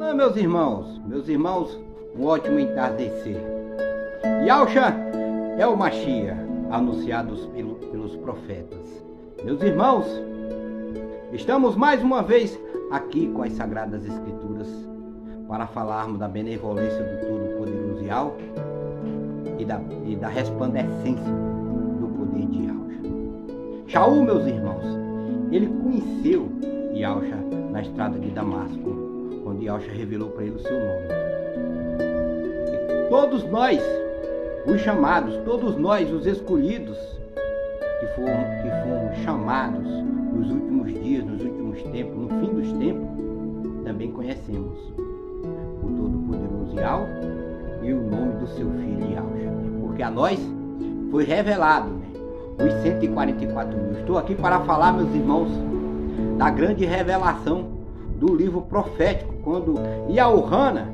Olá, meus irmãos, um ótimo entardecer. Yahshua é o Mashiach, anunciado pelos profetas. Meus irmãos, estamos mais uma vez aqui com as Sagradas Escrituras para falarmos da benevolência do Todo-Poderoso Yahweh e da resplandecência do poder de Yahshua. Shaul, meus irmãos, ele conheceu Yahshua na estrada de Damasco, quando Yahshua revelou para ele o seu nome. E todos nós, os chamados, todos nós, os escolhidos, que fomos chamados nos últimos dias, nos últimos tempos, no fim dos tempos, também conhecemos o Todo-Poderoso Yahweh e o nome do seu filho Yahshua, porque a nós foi revelado, os 144 mil. Estou aqui para falar, meus irmãos, da grande revelação do livro profético, quando Yahuana,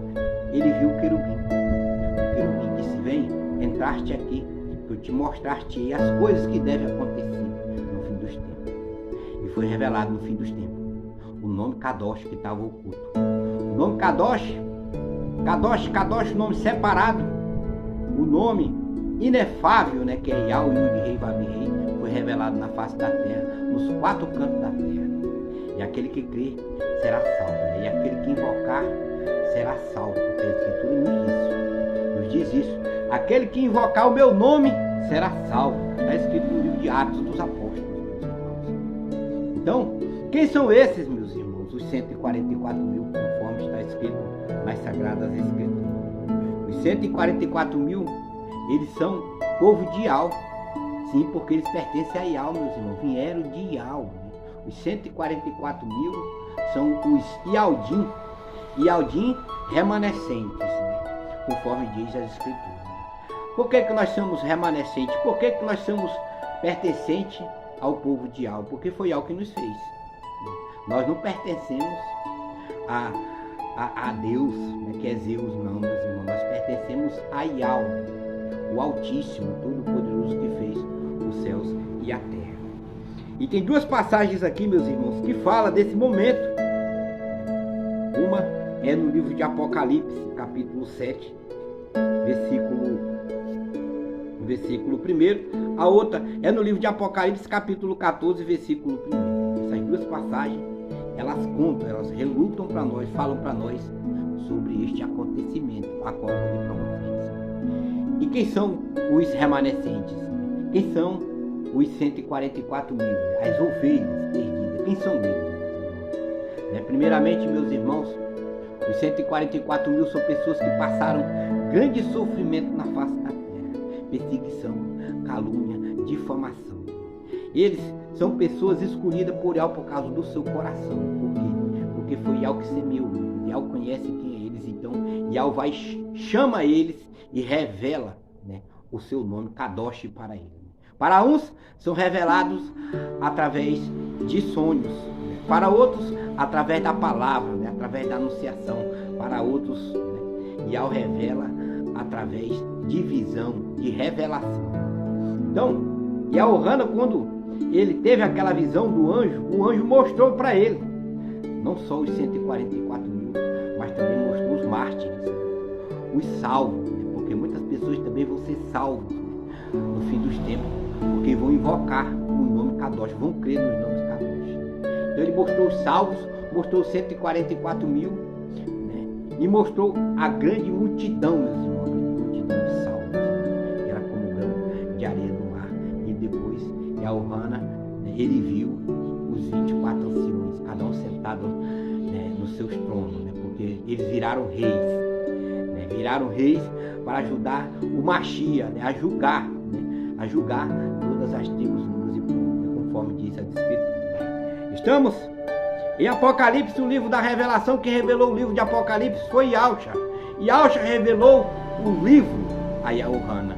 ele viu o querubim. O querubim disse: vem, entraste aqui, que eu te mostraste as coisas que devem acontecer no fim dos tempos. E foi revelado no fim dos tempos o nome Kadosh, que estava oculto. O nome Kadosh, o nome separado, o nome inefável, que é Yahweh, Yud, Rei, Vav, Rei, foi revelado na face da terra, nos 4 cantos da terra. E aquele que crê será salvo, e aquele que invocar será salvo, porque a Escritura nos diz isso. Aquele que invocar o meu nome será salvo. Está escrito no livro de Atos dos Apóstolos, meus irmãos. Então, quem são esses, meus irmãos? Os 144 mil, conforme está escrito nas Sagradas Escrituras. Os 144 mil, eles são povo de Yahweh. Sim, porque eles pertencem a Yahweh, meus irmãos. Vieram de Yahweh. Os 144 mil são os Yaldim remanescentes, conforme diz as Escrituras. Por que nós somos remanescentes? Por que nós somos pertencentes ao povo de Yahweh? Porque foi Yahweh que nos fez. Nós não pertencemos a Deus, que é Zeus, não, meus irmãos. Nós pertencemos a Yahweh, o Altíssimo, Todo-Poderoso, que fez os céus e a terra. E tem 2 passagens aqui, meus irmãos, que falam desse momento. Uma é no livro de Apocalipse, capítulo 7, versículo 1. A outra é no livro de Apocalipse, capítulo 14, versículo 1. Essas 2 passagens, elas contam, elas relutam para nós, falam para nós sobre este acontecimento, a qual eu falei para vocês. E quem são os remanescentes? Quem são os 144 mil? As ovelhas perdidas. Quem são eles? Primeiramente, meus irmãos, os 144 mil são pessoas que passaram grande sofrimento na face da terra. Perseguição, calúnia, difamação. Eles são pessoas escolhidas por Yahweh por causa do seu coração. Por quê? Porque foi Yahweh que semeou. Yahweh conhece quem é eles. Então, Yahweh chama eles e revela o seu nome, Kadosh, para eles. Para uns, são revelados através de sonhos. Para outros, através da palavra, através da anunciação. Para outros, Yahweh revela através de visão, de revelação. Então, Yahuana, quando ele teve aquela visão do anjo, o anjo mostrou para ele, não só os 144 mil, mas também mostrou os mártires, os salvos, porque muitas pessoas também vão ser salvos no fim dos tempos, porque vão invocar o nome Kadosh, vão crer nos nomes Kadosh. Então ele mostrou os salvos, mostrou os 144 mil, e mostrou a grande multidão, meus irmãos, a grande multidão de salvos, que era como grão de areia do mar. E depois, Yahuana, ele viu os 24 anciões, cada um sentado nos seus tronos, porque eles viraram reis para ajudar o Mashiach, a julgar todas as tribos, línguas e povos, conforme diz a Escritura. Estamos em Apocalipse, o livro da revelação. Quem revelou o livro de Apocalipse foi Yahshua. Yahshua revelou o livro a Yahuana.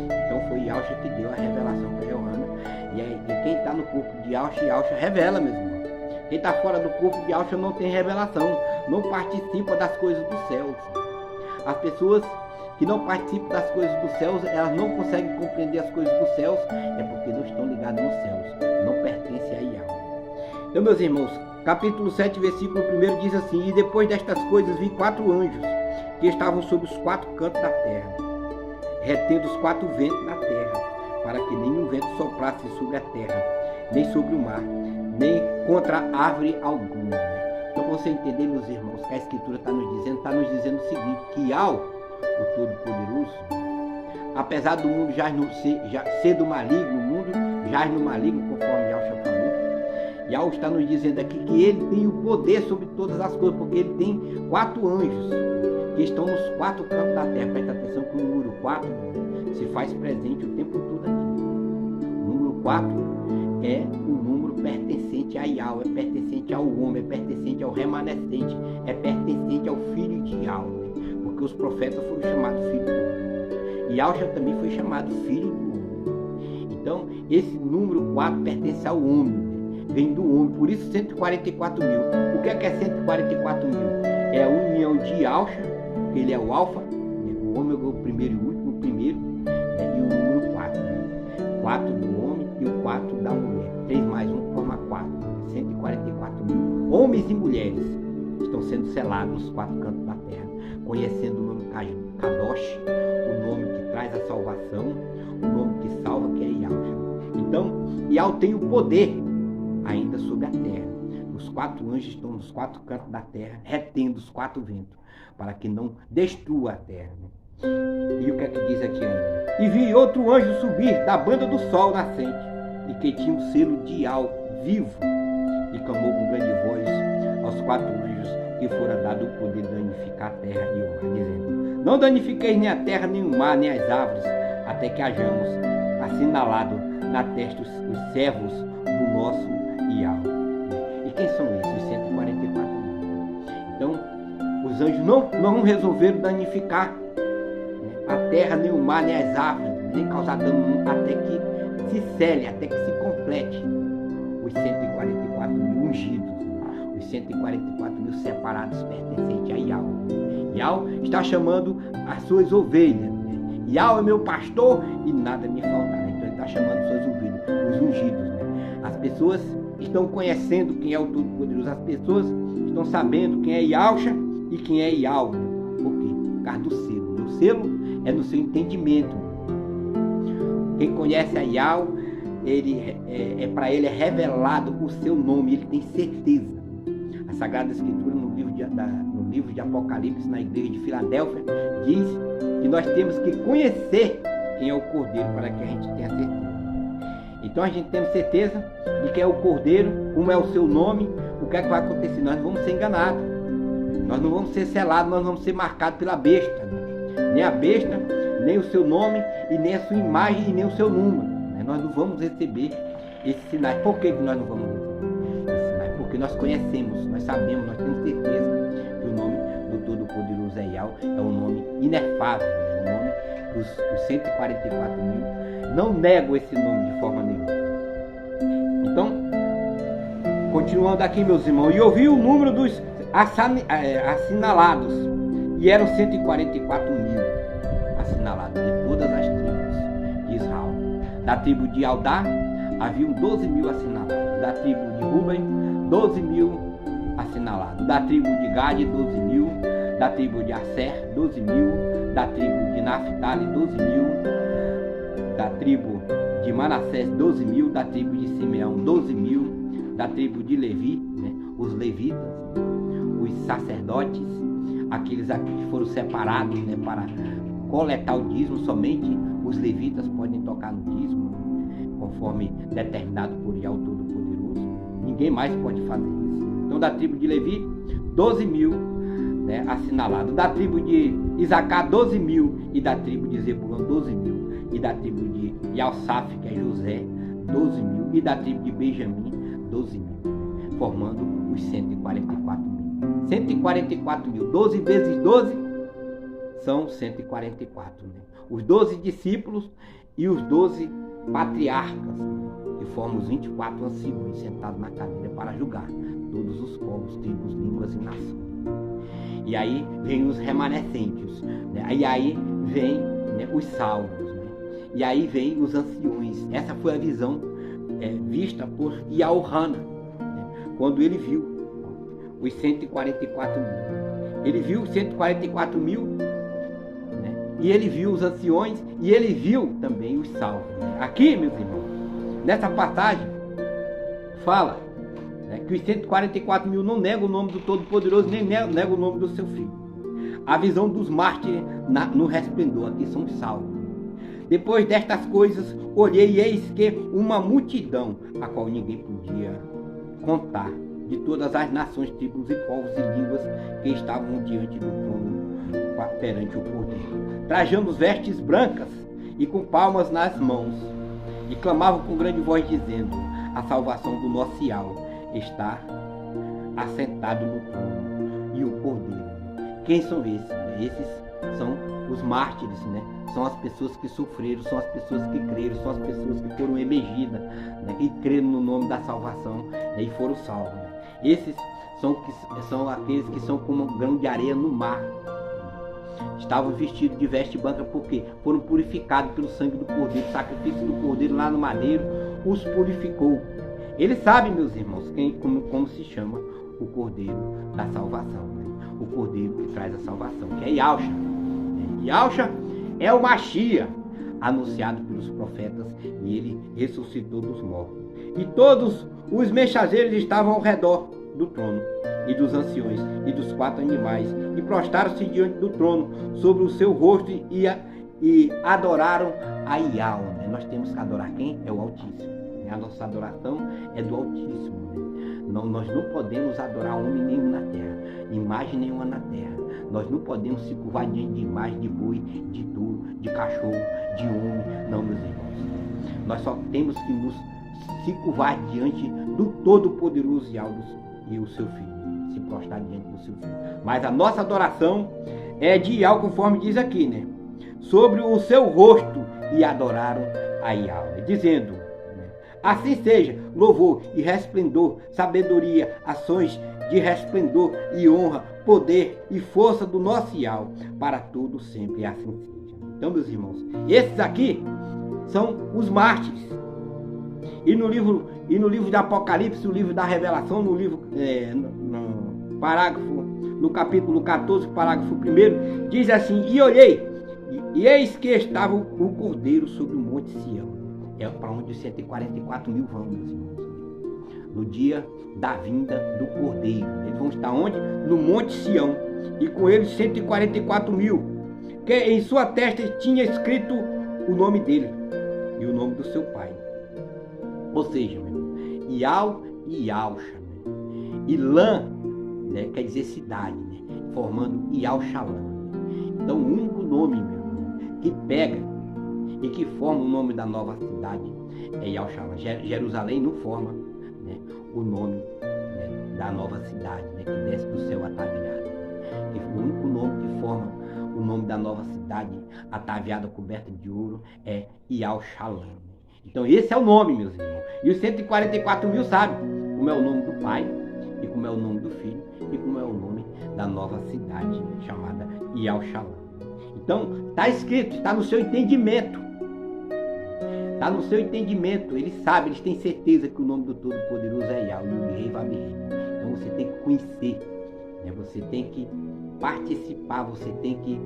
Então foi Yahshua que deu a revelação para Yahuana. E quem está no corpo de Yahshua revela, meu irmão. Quem está fora do corpo de Yahshua não tem revelação, não participa das coisas dos céus. As pessoas que não participam das coisas dos céus, elas não conseguem compreender as coisas dos céus, é porque não estão ligadas nos céus, não pertencem a Yahweh. Então, meus irmãos, capítulo 7, versículo 1 diz assim: e depois destas coisas vi 4 anjos que estavam sobre os 4 cantos da terra, retendo os 4 ventos da terra, para que nenhum vento soprasse sobre a terra, nem sobre o mar, nem contra árvore alguma. Então, você entender, meus irmãos, que a Escritura está nos dizendo o seguinte, que ao o Todo-Poderoso, apesar do mundo já ser do maligno, o mundo jaz no maligno, conforme Yahshua falou, Yahweh está nos dizendo aqui que ele tem o poder sobre todas as coisas, porque ele tem 4 anjos que estão nos 4 cantos da terra. Presta atenção que o número 4 se faz presente o tempo todo aqui. O número 4 é o número pertencente a Yahweh, é pertencente ao homem, é pertencente ao remanescente, é pertencente ao filho de Yahweh, porque os profetas foram chamados filhos do homem. E Yahshua também foi chamado filho do homem. Então, esse número 4 pertence ao homem, vem do homem, por isso 144 mil. O que é 144 mil? É a união de Yahshua, que ele é o alfa, o ômega, o primeiro e o último, o primeiro, e o número 4. 4 do homem e o 4 da mulher. 3 mais 1 forma 4. 144 mil. Homens e mulheres estão sendo selados nos 4 cantos da terra, conhecendo o nome Kadosh, o nome que traz a salvação, o nome que salva, que é Yahshua. Então, Yahweh tem o poder ainda sobre a terra. Os 4 anjos estão nos 4 cantos da terra, retendo os 4 ventos, para que não destrua a terra. E o que é que diz aqui ainda? E vi outro anjo subir da banda do sol nascente, e que tinha o selo de Yahweh vivo, e clamou com grande voz aos 4 anjos que fora dado o poder de danificar a terra e o mar, dizendo: não danifiqueis nem a terra, nem o mar, nem as árvores, até que hajamos assinalado na testa os servos do nosso Yahweh. E quem são esses? Os 144 mil. Então, os anjos não resolveram danificar a terra, nem o mar, nem as árvores, nem causar dano, até que se cele, até que se complete os 144 mil ungidos, os 144 mil separados pertencentes a Yahweh. Yahweh está chamando as suas ovelhas. Yahweh é meu pastor e nada me faltará. Então ele está chamando suas ovelhas, os ungidos. As pessoas estão conhecendo quem é o Todo-Poderoso, as pessoas estão sabendo quem é Yahshua e quem é Yahweh. Por quê? Por causa do selo. O selo é no seu entendimento. Quem conhece a Yahweh, para ele é revelado o seu nome, ele tem certeza. A Sagrada Escritura, no livro de Apocalipse, na igreja de Filadélfia, diz que nós temos que conhecer quem é o Cordeiro para que a gente tenha certeza. Então a gente tem certeza de quem é o Cordeiro, como é o seu nome, o que é que vai acontecer? Nós não vamos ser enganados, nós não vamos ser selados, nós não vamos ser marcados pela besta, nem a besta, nem o seu nome, e nem a sua imagem, e nem o seu número. Nós não vamos receber esses sinais. Por que nós não vamos receber esses sinais? Porque nós conhecemos, nós sabemos, nós temos certeza que o nome do Todo-Poderoso é Yahweh, é um nome inefável, é um nome que os 144 mil não negam esse nome de forma nenhuma. Então, continuando aqui, meus irmãos, e ouvi o número dos assinalados, e eram 144 mil assinalados de todas as tribos de Israel. Da tribo de Judá haviam 12 mil assinalados, da tribo de Ruben 12 mil assinalados, da tribo de Gade 12 mil, da tribo de Aser 12 mil, da tribo de Naphtali 12 mil, da tribo de Manassés 12 mil, da tribo de Simeão 12 mil, da tribo de Levi, os levitas, os sacerdotes, aqueles que foram separados para coletar o dízimo. Somente os levitas podem tocar no dízimo, conforme determinado por Yahweh Todo-Poderoso. Ninguém mais pode fazer isso. Então, da tribo de Levi, 12 mil assinalados. Da tribo de Isacar, 12 mil. E da tribo de Zebulão, 12 mil. E da tribo de Yalsaf, que é José, 12 mil. E da tribo de Benjamim, 12 mil. Formando os 144 mil. 144 mil. 12 vezes 12 são 144 mil. Os 12 discípulos e os 12 patriarcas, que formam os 24 anciões sentados na cadeira para julgar todos os povos, tribos, línguas e nações. E aí vem os remanescentes, e aí vem os salvos, e aí vem os anciões. Essa foi a visão vista por Yaohana, quando ele viu os 144 mil. Ele viu os 144 mil, né? E ele viu os anciões, e ele viu também os salvos. Né? Aqui, meus irmãos, nessa passagem, fala, né, que os 144 mil não negam o nome do Todo-Poderoso, nem negam o nome do seu Filho. A visão dos mártires no resplendor, aqui são salvos. Depois destas coisas, olhei e eis que uma multidão, a qual ninguém podia contar, de todas as nações, tribos e povos e línguas que estavam diante do trono perante o Cordeiro, trajando vestes brancas e com palmas nas mãos, e clamavam com grande voz, dizendo: a salvação do nosso Ial está assentado no trono, e o Cordeiro. Quem são esses? Esses são os mártires, né? São as pessoas que sofreram, são as pessoas que creram, são as pessoas que foram emergidas, né? E creram no nome da salvação, né? E foram salvos. Né? Esses são aqueles que são como um grão de areia no mar. Estavam vestidos de veste branca porque foram purificados pelo sangue do Cordeiro. O sacrifício do Cordeiro lá no madeiro os purificou. Eles sabem, meus irmãos, como se chama o Cordeiro da salvação, né? O Cordeiro que traz a salvação, que é Yahshua. Yahshua é o Mashiach, anunciado pelos profetas, e ele ressuscitou dos mortos. E todos os mensageiros estavam ao redor do trono, e dos anciões, e dos 4 animais, e prostraram-se diante do trono, sobre o seu rosto, e adoraram a Yahweh. Né? Nós temos que adorar quem? É o Altíssimo. Né? A nossa adoração é do Altíssimo. Né? Nós não podemos adorar homem nenhum na terra, imagem nenhuma na terra. Nós não podemos se curvar diante de imagem de boi, de touro, de cachorro, de homem. Não, meus irmãos. Nós só temos que nos se curvar diante do Todo-Poderoso e o seu Filho. Se prostrar diante do seu Filho. Mas a nossa adoração é de Yahweh, conforme diz aqui, né? Sobre o seu rosto, e adoraram a Yahweh, dizendo: assim seja, louvor e resplendor, sabedoria, ações de resplendor e honra, poder e força do nosso Yahweh, para todo sempre, e assim seja. Então, meus irmãos, esses aqui são os mártires. E no livro de Apocalipse, o livro da Revelação, no capítulo 14, parágrafo 1, diz assim: e olhei, e eis que estava o Cordeiro sobre o monte Sião. É para onde os 144 mil vão, meus irmãos. No dia da vinda do Cordeiro. Eles vão estar onde? No Monte Sião. E com eles 144 mil. Que em sua testa tinha escrito o nome dele e o nome do seu pai. Ou seja, meu irmão, Ial e Yahshua. Né? Ilã, né, quer dizer cidade, né? Formando Yahshalã. Então o único nome, meu irmão, que pega e que forma o nome da nova cidade é Yahshalã. Jerusalém não forma, né, o nome, né, da nova cidade, né, que desce do céu ataviada. O único nome que forma o nome da nova cidade ataviada, coberta de ouro, é Yahshalã. Então esse é o nome, meus irmãos. E os 144 mil sabem como é o nome do Pai, e como é o nome do Filho, e como é o nome da nova cidade chamada Yahshalã. Então está escrito, está no seu entendimento. Está no seu entendimento, eles sabem, eles têm certeza que o nome do Todo-Poderoso é Yahweh, e o Rei vai vir. Então você tem que conhecer, né? Você tem que participar, você tem que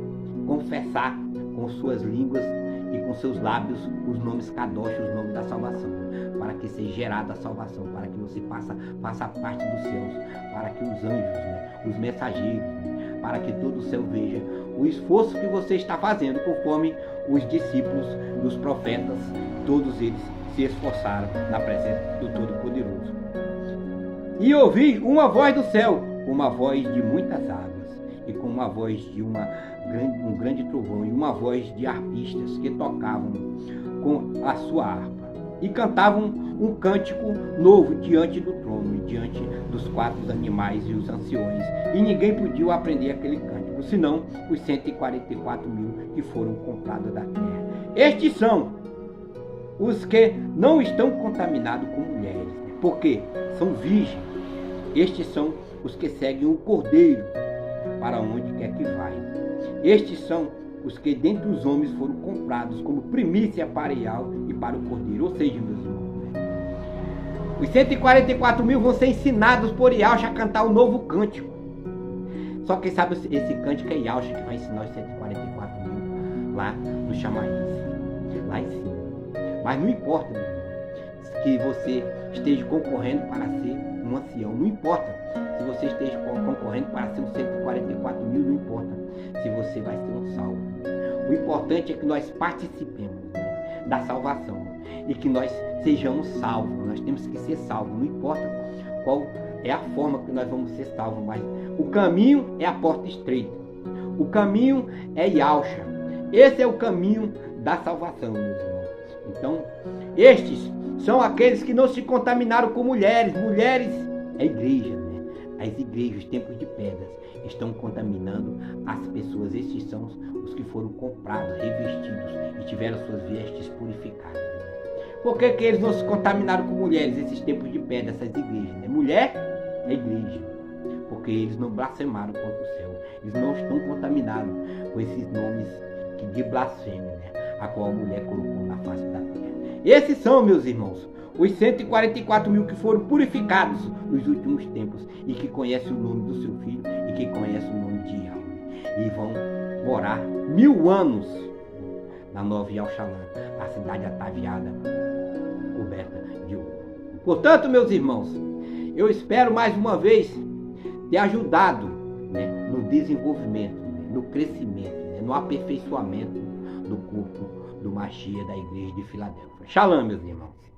confessar com suas línguas e com seus lábios os nomes Kadosh, os nomes da salvação, para que seja gerada a salvação, para que você faça parte dos céus, para que os anjos, né, os mensageiros, né, para que todo o céu veja o esforço que você está fazendo, conforme os discípulos dos profetas, todos eles se esforçaram na presença do Todo-Poderoso. E ouvi uma voz do céu, uma voz de muitas águas, e com uma voz de um grande trovão, e uma voz de arpistas que tocavam com a sua harpa, e cantavam um cântico novo diante do trono, e diante dos 4 animais e os anciões, e ninguém podia aprender aquele cântico, senão os 144 mil que foram comprados da terra. Estes são os que não estão contaminados com mulheres, porque são virgens. Estes são os que seguem o Cordeiro para onde quer que vai. Estes são os que dentre os homens foram comprados como primícia para Ial e para o Cordeiro. Ou seja, meus irmãos, Os 144 mil vão ser ensinados por Yahshua a cantar o novo cântico. Só quem sabe esse cântico é Yahshua que vai ensinar os 144 mil lá no Chamaís, lá em cima. Mas não importa, meu irmão, que você esteja concorrendo para ser um ancião. Não importa se você esteja concorrendo para ser um 144 mil, não importa se você vai ser um salvo. O importante é que nós participemos, né, da salvação e que nós sejamos salvos. Nós temos que ser salvos, não importa qual é a forma que nós vamos ser salvos, mas o caminho é a porta estreita. O caminho é Yahshua. Esse é o caminho da salvação, meus irmãos. Então, estes são aqueles que não se contaminaram com mulheres. Mulheres é a igreja, né? As igrejas, os templos de pedras, estão contaminando as pessoas. Estes são os que foram comprados, revestidos e tiveram suas vestes purificadas. Por que eles não se contaminaram com mulheres, esses templos de pedra, essas igrejas, né? Mulher é igreja, porque eles não blasfemaram contra o céu. Eles não estão contaminados com esses nomes de blasfêmia, né, a qual a mulher colocou na face da terra. Esses são, meus irmãos, os 144 mil que foram purificados nos últimos tempos e que conhecem o nome do seu filho e que conhecem o nome de Yahweh. E vão morar 1000 anos na Nova Yerushalayim, a cidade ataviada, coberta de ouro. Portanto, meus irmãos, eu espero mais uma vez ter ajudado, né, no desenvolvimento, né, no crescimento, né, no aperfeiçoamento do corpo do Mashiach da igreja de Filadélfia. Shalom, meus irmãos.